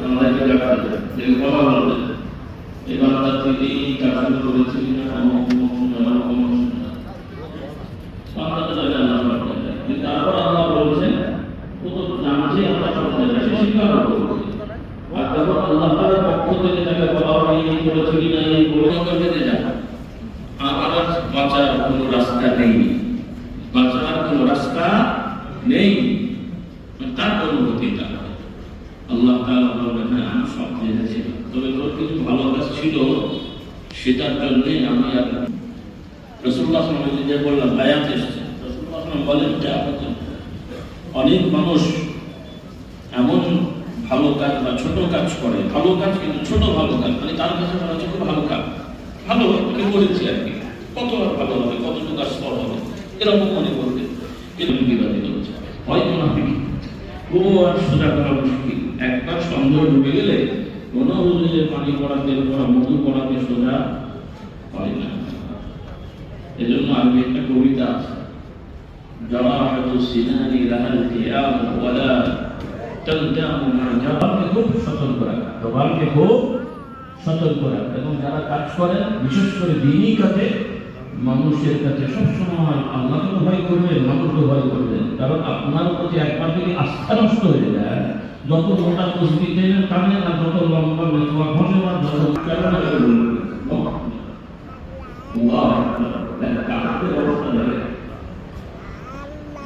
আমাদেরকে দেখা যায় যে কথা বলতে এবার তার থেকে এই কাজগুলো করেছি না তারপর আল্লাহ বলছেন ও তো জানছে আমরা করতে যাচ্ছি স্বীকার করবো আর যখন আল্লাহ তাআলার পক্ষ থেকে তাকে বলা হয় এই করেছি না এই করে যা আর বাঁচার কোনো রাস্তা নেই, বাঁচার কোনো রাস্তা নেই। তার অনুভূতিটা আল্লাহ তাআলা বলবেন হ্যাঁ আমি সব জেনেছি, তবে তোর কিছু ভালো কাজ ছিল সেটার জন্য আমি আর রাসূলুল্লাহ সাল্লাল্লাহু আলাইহি ওয়াসাল্লাম বললাম বায়াত এসেছে। রাসূলুল্লাহ সাল্লাল্লাহু বলেন যে অনেক মানুষ এমন ভালো কাজ বা ছোট কাজ করে, ভালো কাজ কিন্তু ছোট ভালো কাজ, মানে তার কাছে মনে হচ্ছে খুব ভালো কাজ, ভালো কি করেছি আর কি, কত ভালো হবে, কতটুকু কাজ স্তর হবে এরকম মনে করবে। এরকম বিবাদিত হচ্ছে হয়তো না ও আর সোজা করা মুশকিল। একবার সন্দেহ ঢুকে গেলে কোনো যে পানি পড়া তেল পড়া মধু পড়াতে সোজা হয় না। এজন্য আমি একটা কবিতা আছে জরাহাতু সিনানি লাহাল কিয়াম ওয়ালা তালদামু মা জবানকে খুব সতর্ক রাখা, জবানকে খুব সতর্ক রাখা। এবং যারা কাজ করেন বিশেষ করে দ্বীনি কাজে মানুষের কাছে সবসময় আল্লাহকে ভয় করবেন, মানুষকে ভয় করবেন। কারণ আপনার প্রতি একবার যদি আস্থা নষ্ট হয়ে যায়, যত মোটা তসবিহ দেবেন কানে না, যত লম্বা মেথোয়া ঘষে না, যত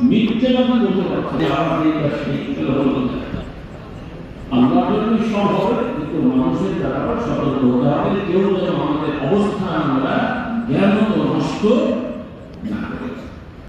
মিথ্যে কথা বলতে পারছে আল্লাহ সব হবে, কিন্তু মানুষের দ্বারা সতর্ক হতে হবে। কেউ যেন আমাদের অবস্থান আমরা জ্ঞান নষ্ট